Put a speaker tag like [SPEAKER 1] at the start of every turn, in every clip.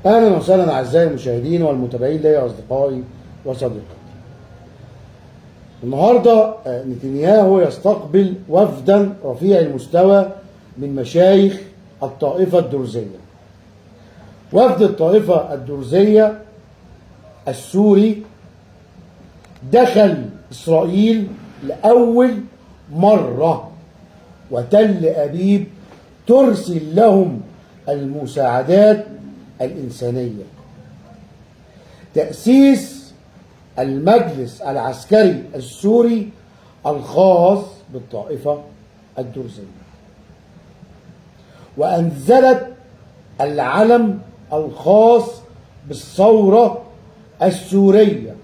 [SPEAKER 1] اهلا وسهلا اعزائي المشاهدين والمتابعين لي اصدقائي وصديقاتي. النهارده نتنياهو يستقبل وفدا رفيع المستوى من مشايخ الطائفه الدرزيه. وفد الطائفه الدرزيه السوري دخل اسرائيل لاول مره، وتل ابيب ترسل لهم المساعدات الإنسانية. تأسيس المجلس العسكري السوري الخاص بالطائفة الدرزية، وأنزلت العلم الخاص بالثورة السورية.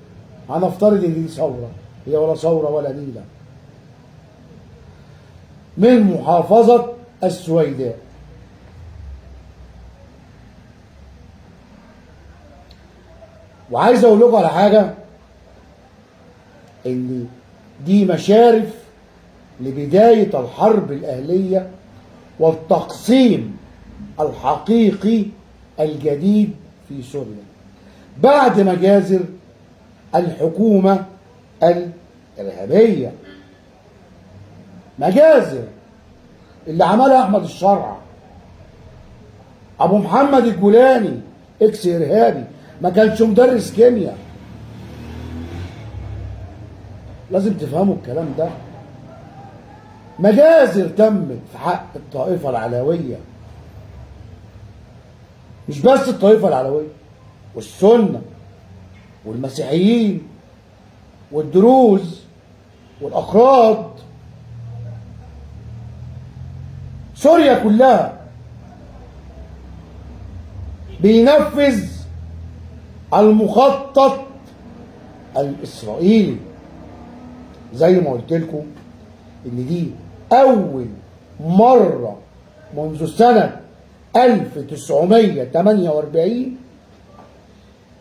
[SPEAKER 1] هنفترض إن دي ثورة، هي ولا ثورة ولا نيلة، من محافظة السويداء. وعايز اقول لكم على حاجه، ان دي مشارف لبدايه الحرب الاهليه والتقسيم الحقيقي الجديد في سوريا بعد مجازر الحكومه الارهابيه. مجازر اللي عملها احمد الشرع، ابو محمد الجولاني اكس ارهابي، ما كانش مدرس كيمياء. لازم تفهموا الكلام ده. مجازر تمت في حق الطائفة العلوية، مش بس الطائفة العلوية، والسنة والمسيحيين والدروز والأكراد، سوريا كلها بينفذ المخطط الإسرائيلي. زي ما قلت لكم إن دي أول مرة منذ سنة 1948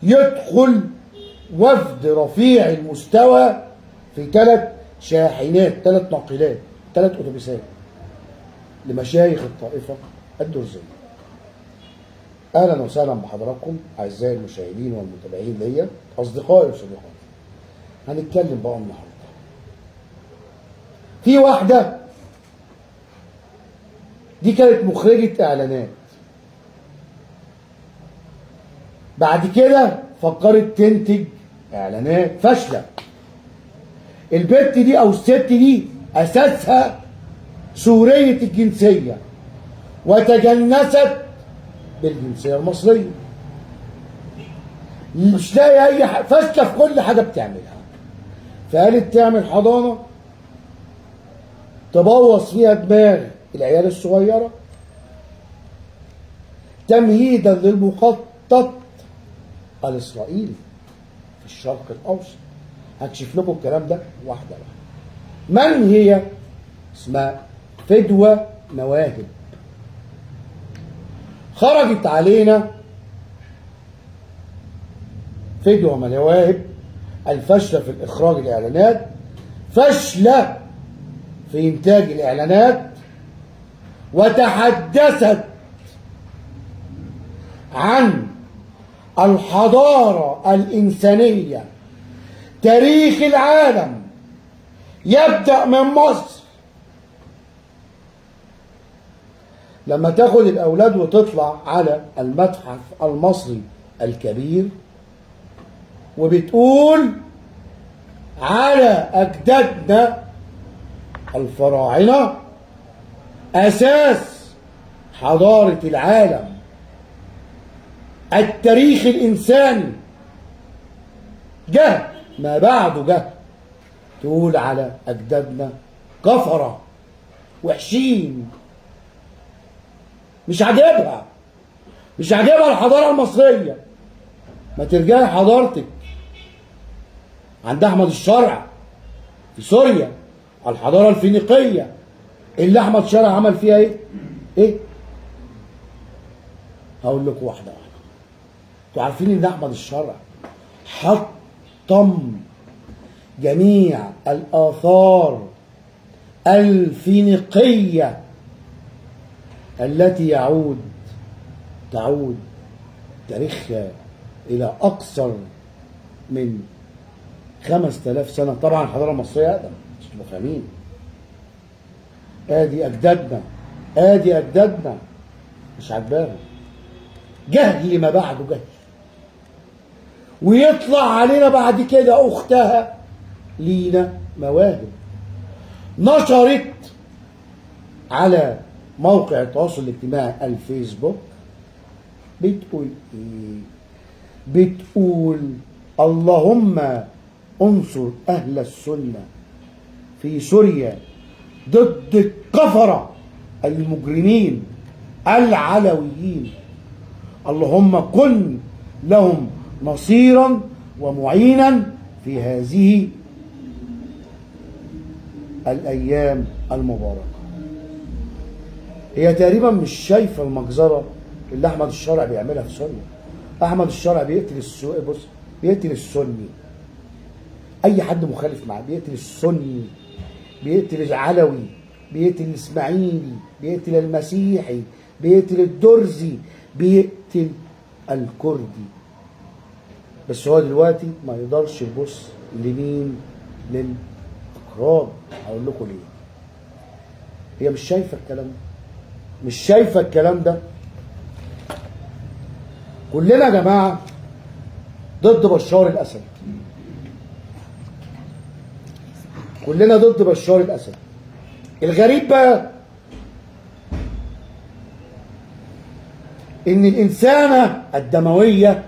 [SPEAKER 1] يدخل وفد رفيع المستوى في 3 شاحنات، 3 ناقلات، 3 أتوبيسات لمشايخ الطائفة الدرزية. اهلا وسهلا بحضراتكم اعزائي المشاهدين والمتابعين ليا اصدقائي وصديقاتي. هنتكلم بقى النهارده في واحده، دي كانت مخرجه اعلانات، بعد كده فكرت تنتج اعلانات فاشله. البت دي او الست دي اساسها سوريه الجنسيه، وتجنست بالجنسيه المصريه. مش لاقي اي حاجه، فاشله في كل حاجه بتعملها. فقالت تعمل حضانه تبوظ فيها دماغ العيال الصغيره تمهيدا للمخطط الاسرائيلي في الشرق الاوسط. هكشف لكم الكلام ده واحده واحده. من هي؟ اسمها فدوى مواهب. خرجت علينا فدوى مواهب الفاشله في الاخراج الاعلانات، فاشله في انتاج الاعلانات، وتحدثت عن الحضاره الانسانيه. تاريخ العالم يبدا من مصر. لما تاخد الاولاد وتطلع على المتحف المصري الكبير وبتقول على اجدادنا الفراعنه اساس حضاره العالم، التاريخ الانساني، جه ما بعده جه، تقول على اجدادنا كفره وحشين. مش عاجبها الحضاره المصريه. ما ترجعي حضارتك عند احمد الشرع في سوريا، الحضاره الفينيقيه اللي احمد الشرع عمل فيها ايه؟ هقول لكم واحده واحده. انتوا عارفين ان احمد الشرع حطم جميع الاثار الفينيقيه التي تعود تاريخها الى اكثر من 5000 سنه. طبعا الحضاره المصريه اقدم، مش تبقوا فاهمين. ادي اجدادنا مش عجباهم، جهل ما بعده جهل. ويطلع علينا بعد كده اختها لينا مواهب نشرت على موقع التواصل الاجتماعي الفيسبوك. بتقول ايه؟ بتقول اللهم انصر اهل السنة في سوريا ضد الكفرة المجرمين العلويين، اللهم كن لهم نصيرا ومعينا في هذه الايام المباركة. هي تقريبا مش شايفة المجزرة اللي احمد الشرع بيعملها في سوريا. احمد الشرع بيقتل بص، بيقتل السني، اي حد مخالف معاه بيقتل السني، بيقتل العلوي، بيقتل الاسماعيلي، بيقتل المسيحي، بيقتل الدرزي، بيقتل الكردي. بس هو دلوقتي ما يقدرش يبص لمين؟ للاقراب. هقول لكم ليه. هي مش شايفه الكلام ده، مش شايفه الكلام ده. كلنا يا جماعه ضد بشار الاسد، كلنا ضد بشار الاسد. الغريب بقى ان الانسانه الدمويه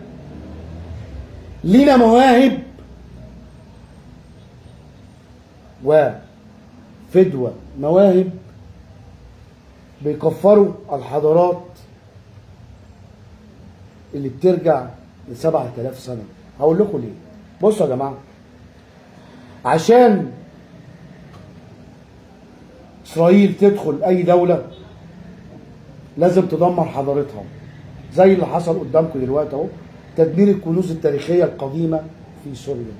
[SPEAKER 1] لنا مواهب وفدوى مواهب بيكفروا الحضارات اللي بترجع ل7000 سنة. هقول لكم ليه. بصوا يا جماعة، عشان إسرائيل تدخل أي دولة لازم تدمر حضارتها، زي اللي حصل قدامكم دلوقتي أهو، تدمير الكنوز التاريخية القديمة في سوريا.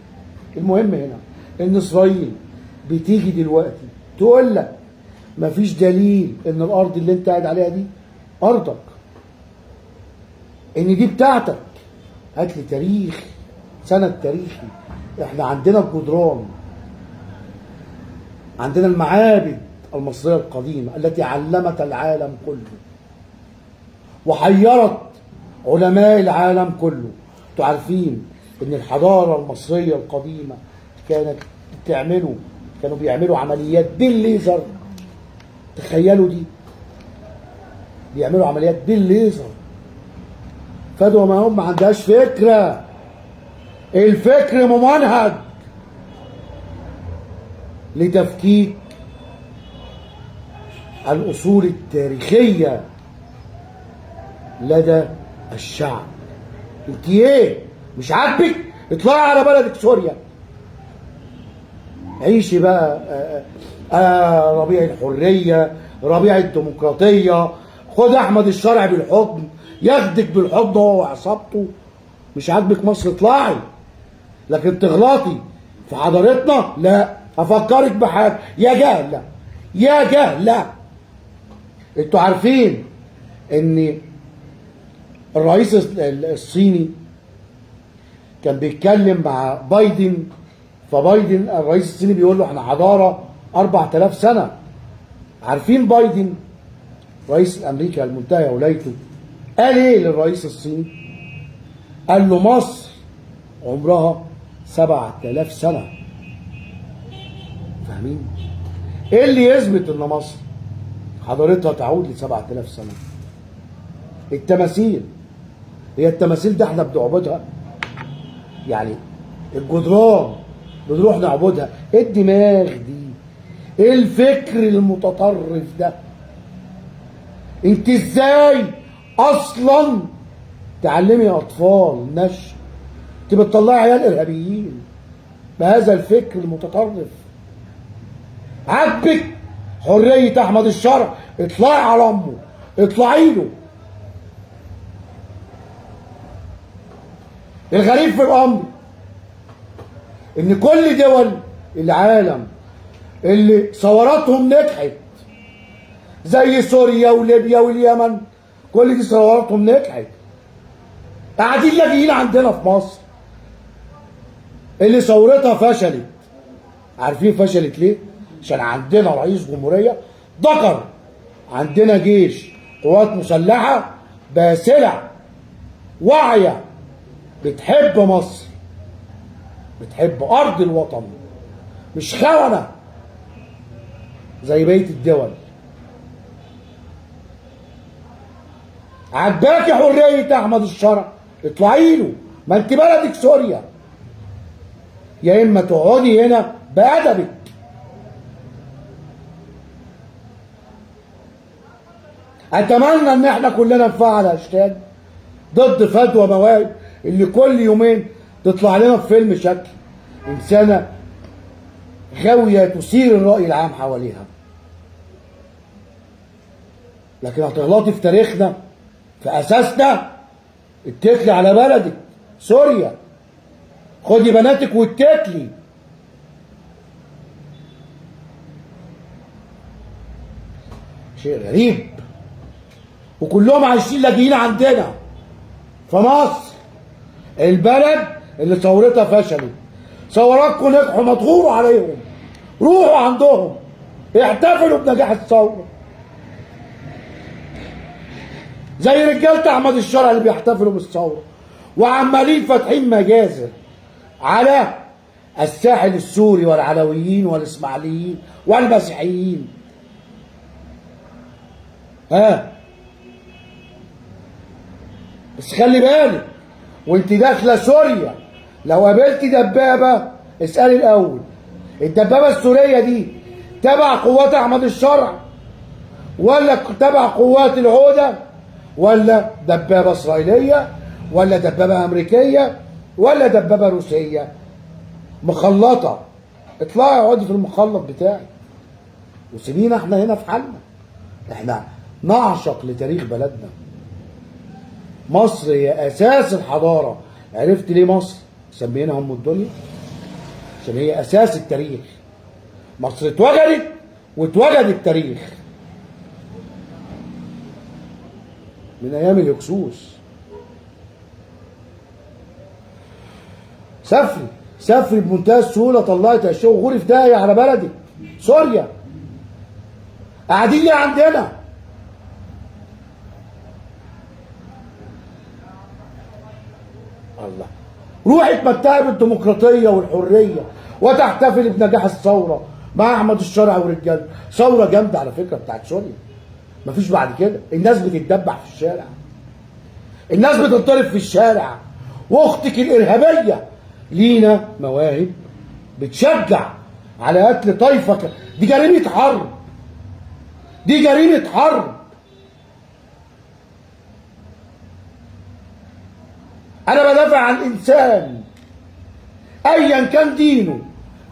[SPEAKER 1] المهم هنا إن إسرائيل بتيجي دلوقتي تقول لك مفيش دليل إن الأرض اللي أنت قاعد عليها دي أرضك، إن دي بتاعتك. هات لي تاريخ، سند تاريخي. إحنا عندنا الجدران، عندنا المعابد المصرية القديمة التي علمت العالم كله وحيرت علماء العالم كله. انتوا عارفين ان الحضارة المصرية القديمة كانوا بيعملوا عمليات بالليزر. تخيلوا دي، بيعملوا عمليات بالليزر. فدوا ما هم ما عندهاش فكرة، الفكر ممنهج لتفكيك الأصول التاريخية لدى الشعب. انت ايه؟ مش عاجبك؟ اطلعي على بلدك سوريا، عيشي بقى ربيع الحرية، ربيع الديمقراطية. خد احمد الشرع بالحضن، ياخدك بالحضن هو وعصابته. مش عاجبك مصر اطلعي، لكن تغلطي في حضارتنا لا. افكرك بحاجه يا جهله، يا جهله. انتوا عارفين ان الرئيس الصيني كان بيتكلم مع بايدن، فبايدن الرئيس الصيني بيقول له احنا حضاره 4000 سنه. عارفين بايدن رئيس امريكا المنتهيه ولايته قال ايه للرئيس الصيني؟ قال له مصر عمرها 7000 سنه. فاهمين؟ ايه اللي يثبت ان مصر حضارتها تعود ل7000 سنه؟ التماثيل. هي التماثيل ده احنا بنعبدها؟ يعني الجدران بنروح نعبدها؟ ايه الدماغ دي؟ ايه الفكر المتطرف ده؟ انت ازاي اصلا تعلمي اطفال نشء؟ انت بتطلعي عيال ارهابيين بهذا الفكر المتطرف. عاجبك حريه احمد الشرع؟ اطلعي على امه، اطلعي له. الغريب في الامر ان كل دول العالم اللي ثوراتهم نجحت زي سوريا وليبيا واليمن، كل دي ثوراتهم نجحت. قاعدين لاجئين عندنا في مصر اللي ثورتها فشلت. عارفين فشلت ليه؟ عشان عندنا رئيس جمهوريه ذكر، عندنا جيش، قوات مسلحه باسله واعيه بتحب مصر، بتحب ارض الوطن، مش خونه زي بقيه الدول. عجباكي حريه احمد الشرع؟ اطلعي له، ما انت بلدك سوريا، يا اما تقعدي هنا بادبك. اتمنى ان احنا كلنا نفعل هاشتاج ضد فتوى مواهب اللي كل يومين تطلع لنا في فيلم شكل انسانه غاويه تثير الراي العام حواليها. لكن هتغلطي في تاريخنا، في اساسنا. اتكلي على بلدك سوريا، خدي بناتك واتكلي. شيء غريب، وكلهم عايشين لاجئين عندنا في مصر، البلد اللي ثورتها فشلت. ثوراتكم نجحوا، مضغوروا عليهم، روحوا عندهم احتفلوا بنجاح الثوره زي رجاله احمد الشرع اللي بيحتفلوا بالثوره، وعمالين فاتحين مجازر على الساحل السوري والعلويين والاسماعيليين والمسيحيين. بس خلي بالك وانت داخله سوريا، لو قابلتي دبابه اسالي الاول الدبابه السوريه دي تبع قوات احمد الشرع ولا تبع قوات العوده ولا دبابه اسرائيليه ولا دبابه امريكيه ولا دبابه روسيه مخلطه. اطلعي اقعدي في المخلط بتاعك وسيبينا احنا هنا في حالنا. احنا نعشق لتاريخ بلدنا. مصر هي اساس الحضاره. عرفت ليه مصر سمينا ام الدنيا؟ عشان هي اساس التاريخ. مصر اتوجدت واتوجد التاريخ من ايام الهكسوس. سافري بمنتهى السهوله، طلعت اشياء وغوري في داهيه على بلدك سوريا. قاعدين ليه عندنا؟ الله، روحي اتمتعي بالديمقراطيه والحريه وتحتفلي بنجاح الثوره مع احمد الشرع ورجاله. ثوره جامده على فكره بتاعت سوريا، مفيش بعد كده. الناس بتتدبح في الشارع، الناس بتضطرب في الشارع، واختك الارهابيه لينا مواهب بتشجع على قتل طائفه. دي جريمه حرب، دي جريمه حرب. انا بدافع عن انسان ايا كان دينه،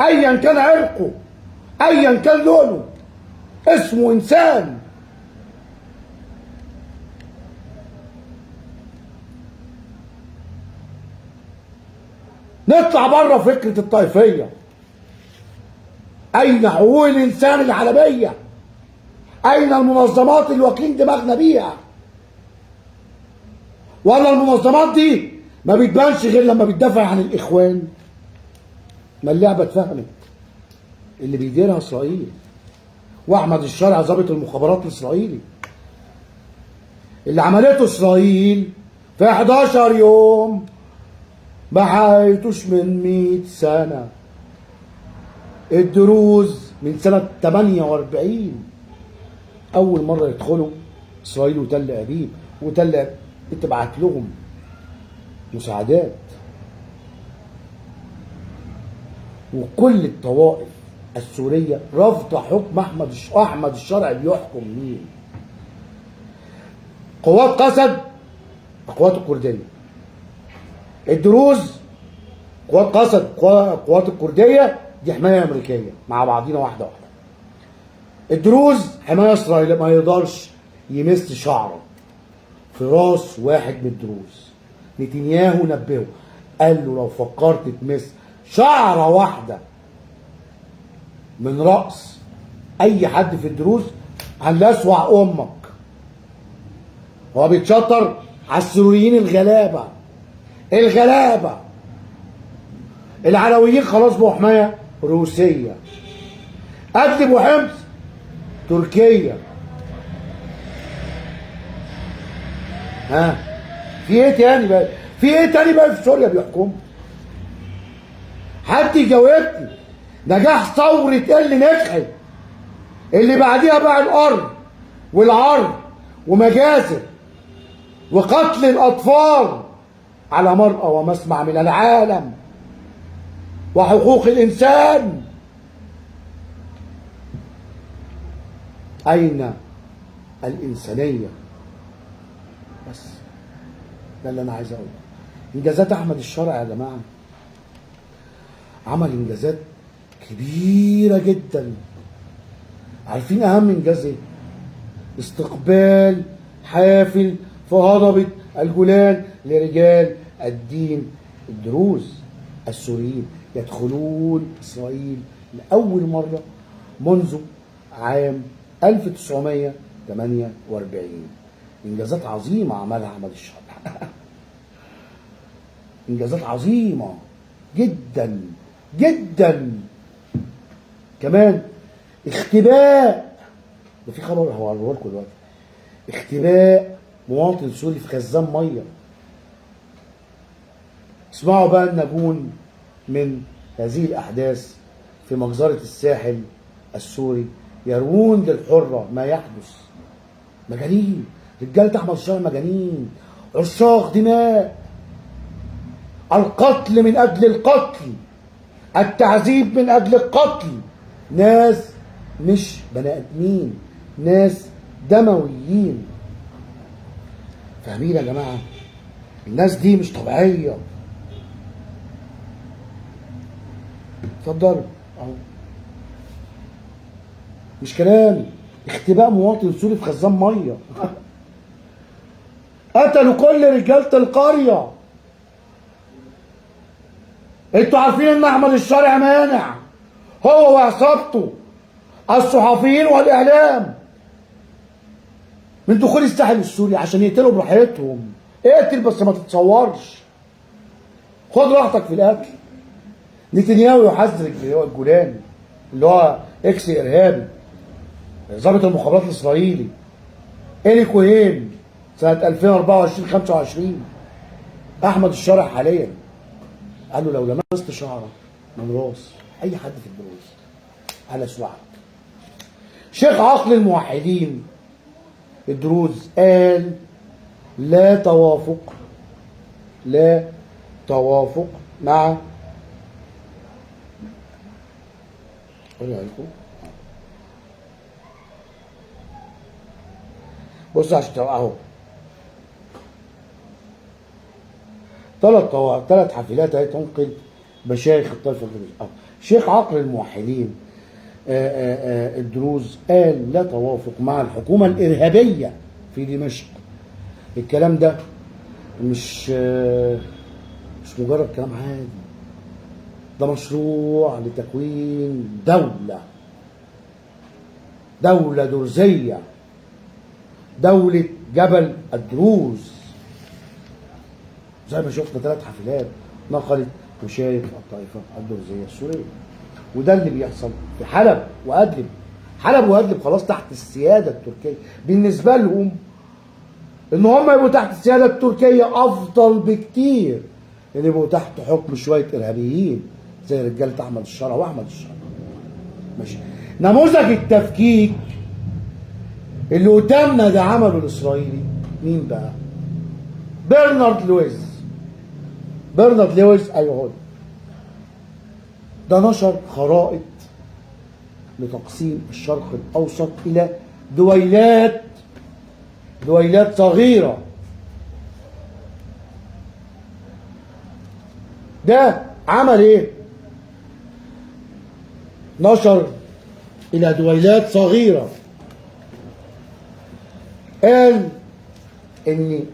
[SPEAKER 1] ايا كان عرقه، ايا كان لونه، اسمه انسان. نطلع بره فكره الطائفيه. اين حقوق الانسان العالميه؟ اين المنظمات اللي واكلين دماغنا بيها؟ ولا المنظمات دي ما بتبانش غير لما بتدافع عن الاخوان؟ ما اللعبه اتفهمت. اللي بيديرها اسرائيل، واحمد الشرع ضابط المخابرات الاسرائيلي. اللي عملته اسرائيل في 11 يوم ما حققتوش من 100 سنه. الدروز من سنه 48 اول مره يدخلوا اسرائيل وتل ابيب، وتل ابيب بتبعت لهم مساعدات. وكل الطوائف السوريه رافضه حكم احمد الشرع. بيحكم مين؟ قوات قسد، القوات الكرديه. الدروز قوات قسد، قوات الكرديه دي حمايه امريكيه مع بعضينا واحده واحده. الدروز حمايه اسرائيليه، ما يقدرش يمس شعره في راس واحد من الدروز. نتنياهو نبهه قال له لو فكرت تمس شعره واحده من راس اي حد في الدروز هنلسوع امك. هو بيتشطر على السوريين الغلابه الغلابه. العلويين خلاص بقوا حمايه روسيه. ادلب وحمص تركيا. ها في ايه تاني بقى؟ في ايه تاني بقى في سوريا بيحكم؟ حد يجاوبني. نجاح ثورة ايه اللي نجحت؟ اللي بعديها بقى الارض والعرض ومجازر وقتل الاطفال على مرأى ومسمع من العالم وحقوق الانسان. اين الانسانيه؟ بس ده اللي انا عايز اقوله. انجازات احمد الشرع يا جماعه، عمل انجازات كبيره جدا. عارفين اهم انجاز ايه؟ استقبال حافل في هضبه الجولان لرجال الدين الدروز السوريين يدخلون اسرائيل لاول مره منذ عام 1948. انجازات عظيمه عملها احمد الشرع. انجازات عظيمه جدا جدا. كمان اختباء، ده في خبر هوريه لكم دلوقتي، اختباء مواطن سوري في خزان ميه. اسمعوا بقى النجون من هذه الاحداث في مجزره الساحل السوري يروون للحره ما يحدث. مجانين، رجاله احمد الشرع مجانين، عشاق دماء، القتل من اجل القتل، التعذيب من اجل القتل. ناس مش بني ادمين، ناس دمويين. فاهمين يا جماعه؟ الناس دي مش طبيعيه. اتفضلوا اهو، مش كلامي، اختباء مواطن سوري في خزان ميه. قتلوا كل رجاله القريه. انتوا عارفين ان احمد الشرع مانع هو وعصابته الصحفيين والاعلام من دخول الساحل السوري عشان يقتلوا براحتهم. اقتل بس ما تتصورش، خد راحتك في القتل. نتنياهو يحذر الجولاني اللي هو اكس ارهابي، ضابط المخابرات الاسرائيلي إلي كوهين سنه 2024 25. احمد الشرع حاليا قال له لو لمست شعره من راس اي حد في الدروز على سوعك. شيخ عقل الموحدين الدروز قال لا توافق، لا توافق مع بصوا عشان اهو ثلاث حافلات اهي تنقل مشايخ الطائفه الدروز. شيخ عقل الموحدين الدروز قال لا توافق مع الحكومه الارهابيه في دمشق. الكلام ده مش مجرد كلام عادي، ده مشروع لتكوين دولة درزية، دولة جبل الدروز. زي ما شفنا 3 حافلات نقلت مشايخ الطائفة الدرزية السورية. وده اللي بيحصل في حلب وأدلب. حلب وأدلب خلاص تحت السيادة التركية. بالنسبة لهم إن هم يبقوا تحت السيادة التركية أفضل بكتير إن يبقوا تحت حكم شوية إرهابيين زي رجالة أحمد الشرع وأحمد الشرع. ماشي. نموذج التفكيك اللي قدامنا ده عمله الإسرائيلي مين بقى؟ برنارد لويز. أيوه هو ده نشر خرائط لتقسيم الشرق الأوسط إلى دويلات صغيرة. ده عمل ايه؟ نشر الى دويلات صغيرة. قال ان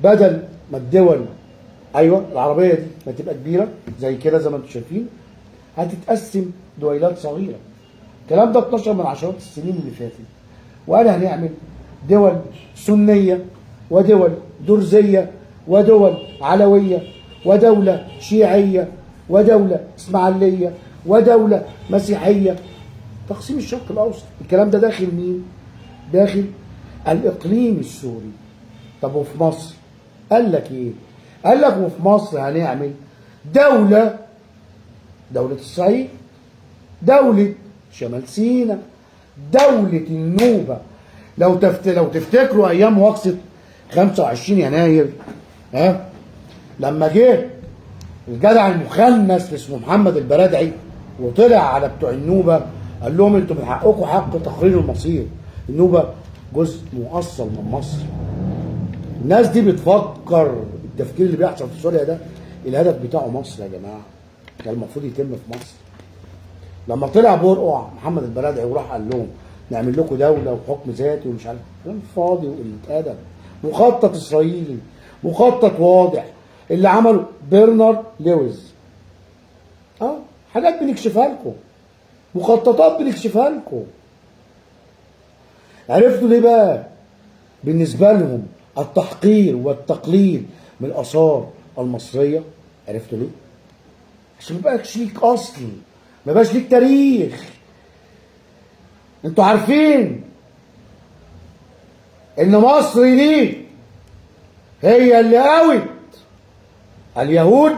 [SPEAKER 1] بدل ما الدول ايوه العربية دي ما تبقى كبيرة زي كده زي ما انتم شايفين، هتتقسم دويلات صغيرة. الكلام ده اتنشر من عشرات السنين اللي فاتت. وقال هنعمل دول سنية ودول درزية ودول علوية، ودولة شيعية، ودولة اسماعيلية، ودولة مسيحية. تقسيم الشرق الأوسط، الكلام ده داخل مين؟ داخل الإقليم السوري. طب وفي مصر؟ قال لك إيه؟ قال لك وفي مصر هنعمل دولة الصعيد، دولة شمال سيناء، دولة النوبة. لو تفتكروا أيام وقفة 25 يناير، لما جه الجدع المخنث اسمه محمد البرادعي وطلع على بتوع النوبة قال لهم انتوا من حقكم حق تقرير المصير، النوبة جزء مؤصل من مصر. الناس دي بتفكر التفكير اللي بيحصل في سوريا ده الهدف بتاعه مصر يا جماعة، كان المفروض يتم في مصر. لما طلع برقع محمد البرادعي وراح قال لهم نعمل لكم دولة وحكم ذاتي ومش عارف، كلام فاضي وقلة أدب. مخطط إسرائيلي، مخطط واضح اللي عمله برنارد لويز. حاجات بنكشفها لكم، مخططات بنكشفها لكم. عرفتوا ليه بقى بالنسبة لهم التحقير والتقليل من الآثار المصرية؟ عرفتوا ليه؟ عشان ما يبقاش ليك أصل، ما يبقاش ليك تاريخ. انتوا عارفين ان مصر دي هي اللي قوت اليهود؟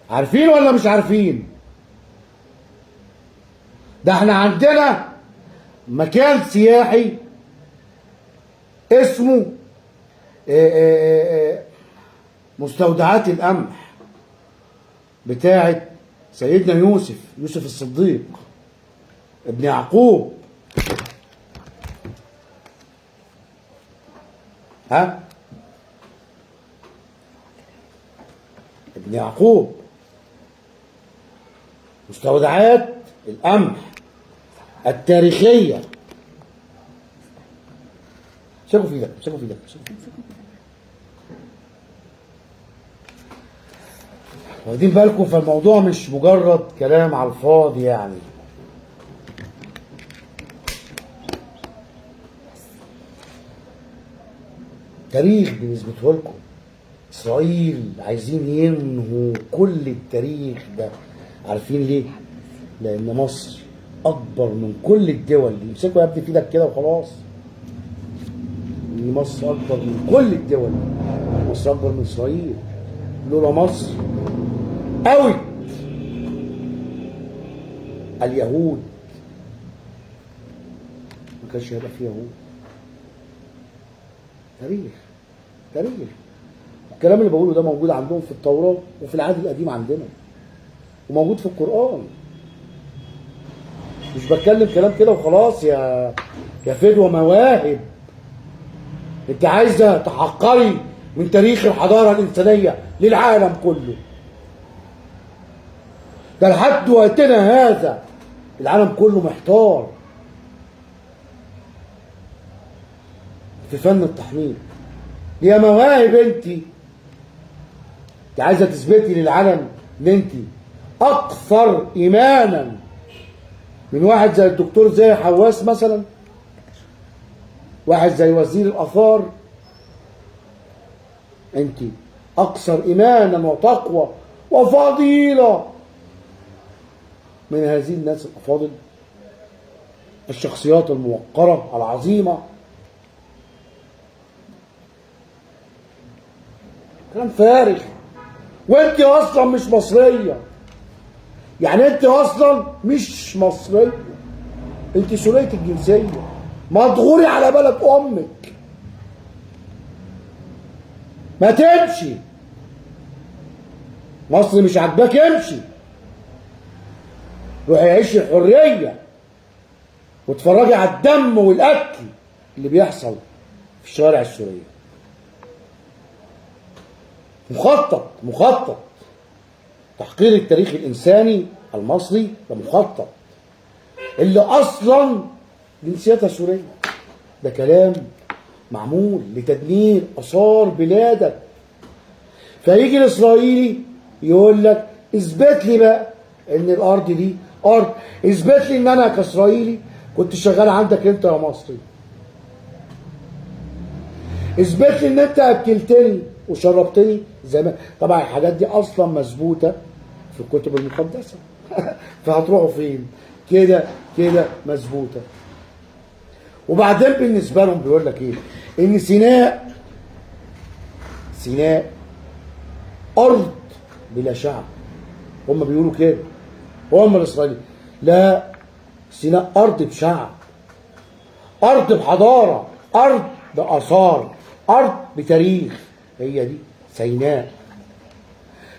[SPEAKER 1] عارفين ولا مش عارفين؟ ده احنا عندنا مكان سياحي اسمه مستودعات القمح بتاعت سيدنا يوسف الصديق ابن يعقوب. ابن يعقوب، مستودعات القمح التاريخية. شوفوا في ايدك. واخدين بالكم؟ فالموضوع مش مجرد كلام على الفاضي يعني. تاريخ بنثبته لكم. اسرائيل عايزين ينهوا كل التاريخ ده. عارفين ليه؟ لان مصر اكبر من كل الدول دي. امسكوا يا ابني في ايدك كده وخلاص. ان مصر اكبر من كل الدول دي. مصر اكبر من اسرائيل. لولا مصر قوت اليهود ما كانش هيبقى فيه يهود. تاريخ. الكلام اللي بقوله ده موجود عندهم في التوراة وفي العهد القديم عندنا، وموجود في القرآن. مش بتكلم كلام كده وخلاص يا فدوى مواهب. انت عايزه تحقري من تاريخ الحضارة الإنسانية للعالم كله. ده لحد وقتنا هذا العالم كله محتار في فن التحنيط. يا مواهب انت عايزه تثبتي للعالم ان انت اكثر ايمانا من واحد زي الدكتور زاهي حواس مثلا، واحد زي وزير الاثار. انت اكثر ايمانا وتقوى وفضيله من هذه الناس الافاضل، الشخصيات الموقره العظيمه. كلام فارغ. وانت اصلا مش مصريه، يعني انت اصلا مش مصريه، انت سوريه الجنسيه، مضغوري على بلد امك. ما تمشي. مصر مش عاجباك امشي، روحي عيشي الحريه واتفرجي على الدم والقتل اللي بيحصل في الشوارع السوريه. مخطط تحقير التاريخ الإنساني المصري ده مخطط، اللي أصلا جنسيتها سورية. ده كلام معمول لتدمير آثار بلادك. فيجي الإسرائيلي يقول لك اثبت لي بقى إن الأرض دي أرض، اثبت لي إن أنا كإسرائيلي كنت شغال عندك أنت يا مصري. اثبت لي ان انت اكلتني وشربتني زي ما طبعا الحاجات دي اصلا مثبوته في الكتب المقدسه. فهتروحوا فين؟ كده كده مثبوته. وبعدين بالنسبه لهم بيقول لك ايه؟ ان سيناء ارض بلا شعب. هم بيقولوا كده، هم الاسرائيليين. لا، سيناء ارض بشعب، ارض بحضاره، ارض باثار، ارض بتاريخ. هي دي سيناء.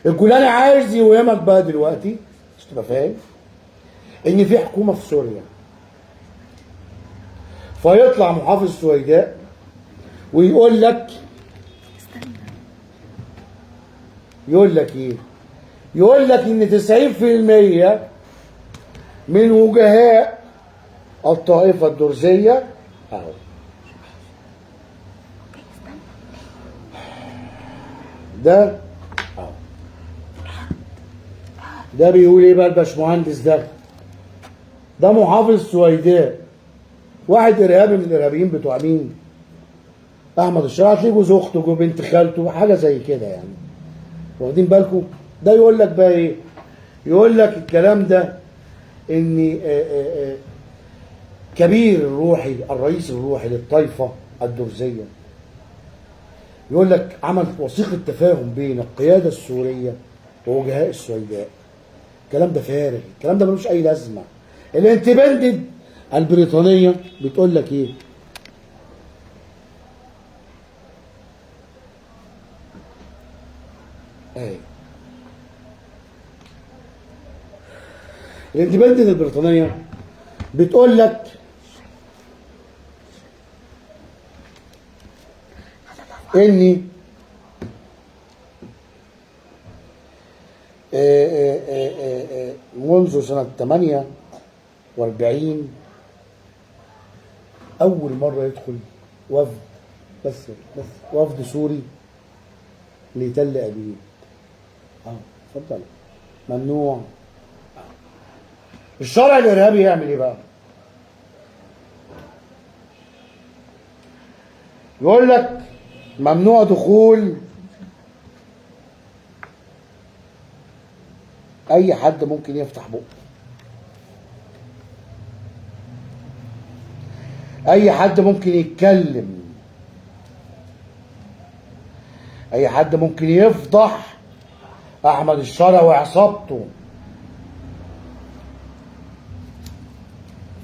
[SPEAKER 1] الجولاني عايز يوهمك بقى دلوقتي مش تبقى فاهم ان في حكومه في سوريا، فيطلع محافظ سويداء ويقول لك ايه؟ يقول لك ان 90% من وجهاء الطائفه الدرزيه اهو. ده اهو. ده بيقول ايه بقى الباشمهندس ده؟ ده محافظ سويداء، واحد ارهابي من الارهابيين بتوع مين؟ احمد الشرع. هتلاقيه جوز اخته جوز بنت خالته حاجه زي كده يعني، واخدين بالكم؟ ده يقول لك بقى ايه؟ يقول لك الكلام ده ان كبير الروحي الرئيس الروحي للطائفه الدرزيه يقول لك عمل وثيقه تفاهم بين القياده السوريه ووجهاء السويداء. الكلام ده فارغ، الكلام ده ملوش اي لازمه. الانتبندنت البريطانيه بتقول لك ايه؟ اهي الاندبندنت البريطانيه بتقول لك اني منذ سنه 48 اول مره يدخل وفد، بس وفد سوري لتل ابيب. اتفضل. ممنوع. الشرع الارهابي يعمل ايه بقى؟ يقول لك ممنوع دخول اي حد ممكن يفتح بقه، اي حد ممكن يتكلم، اي حد ممكن يفضح احمد الشرع وعصابته.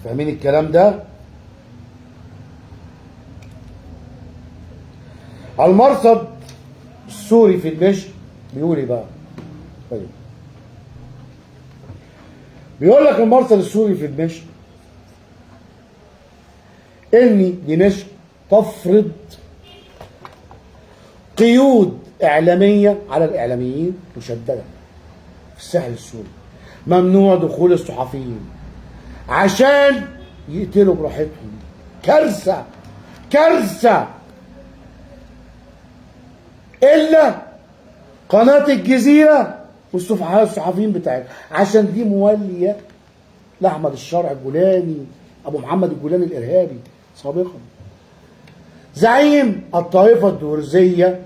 [SPEAKER 1] فاهمين الكلام ده؟ المرصد السوري في دمشق بيقول ايه بقى؟ طيب بيقول لك المرصد السوري في دمشق ان دمشق تفرض قيود اعلاميه على الاعلاميين مشدده في الساحل السوري. ممنوع دخول الصحفيين عشان يقتلوا براحتهم. كارثه كارثه. الا قناه الجزيره والصحفيين بتاعتها، عشان دي موليه لاحمد الشرع الجولاني، ابو محمد الجولاني الارهابي سابقا. زعيم الطائفه الدرزيه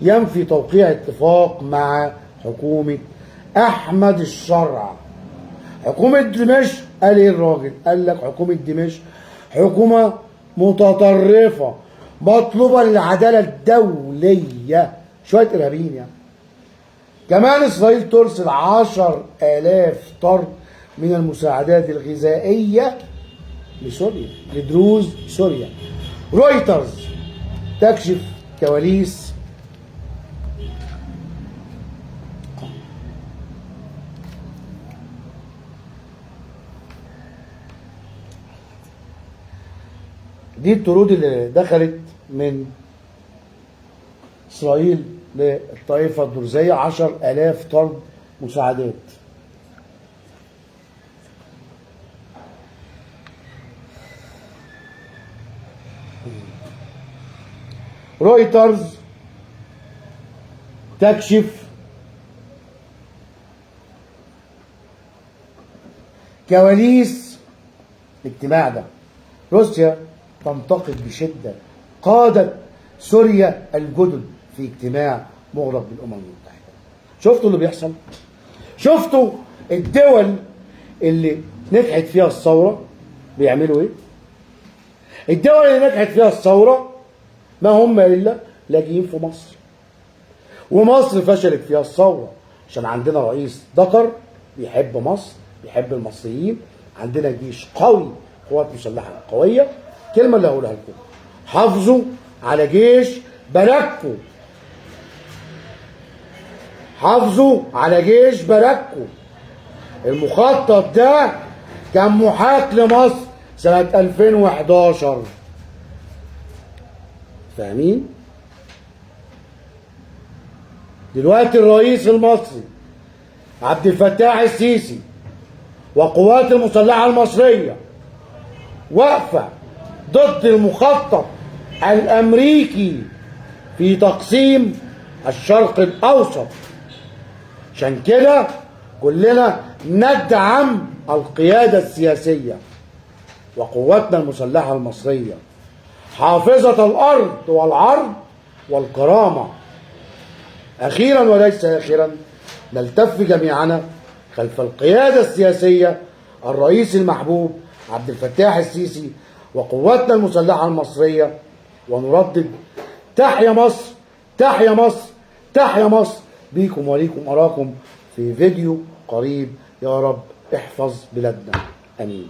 [SPEAKER 1] ينفي توقيع اتفاق مع حكومه احمد الشرع. حكومه دمشق قال ايه الراجل؟ قال لك حكومه دمشق حكومه متطرفه مطلوبه للعداله الدوليه. شويه ارهابيين يعني. كمان اسرائيل ترسل 10,000 طن من المساعدات الغذائيه لسوريا، لدروز سوريا. رويترز تكشف كواليس دي الطرود اللي دخلت من اسرائيل للطائفه الدرزيه، 10,000 طن مساعدات. رويترز تكشف كواليس الاجتماع ده. روسيا تنتقد بشده قادة سوريا الجدد في اجتماع مغلق بالامم المتحده. شفتوا اللي بيحصل؟ شفتوا الدول اللي نجحت فيها الثوره بيعملوا ايه؟ الدول اللي نجحت فيها الثوره ما هم الا لاجئين في مصر. ومصر فشلت فيها الثوره عشان عندنا رئيس ذكر بيحب مصر، بيحب المصريين، عندنا جيش قوي، قوات مسلحه قويه. الكلمه اللي هقولها لكم، حافظوا على جيش بلدكم، حافظوا على جيش بلدكم. المخطط ده كان محاك لمصر سنة 2011. فاهمين؟ دلوقتي الرئيس المصري عبد الفتاح السيسي وقوات المسلحة المصرية واقفة ضد المخطط الأمريكي في تقسيم الشرق الأوسط. عشان كده كلنا ندعم القيادة السياسية وقواتنا المسلحة المصرية حافظة الأرض والعرض والكرامة. أخيرا وليس آخرا، نلتف جميعنا خلف القيادة السياسية الرئيس المحبوب عبد الفتاح السيسي وقواتنا المسلحة المصرية ونردد تحيا مصر، تحيا مصر، تحيا مصر. بيكم وليكم أراكم في فيديو قريب. يا رب احفظ بلادنا، امين.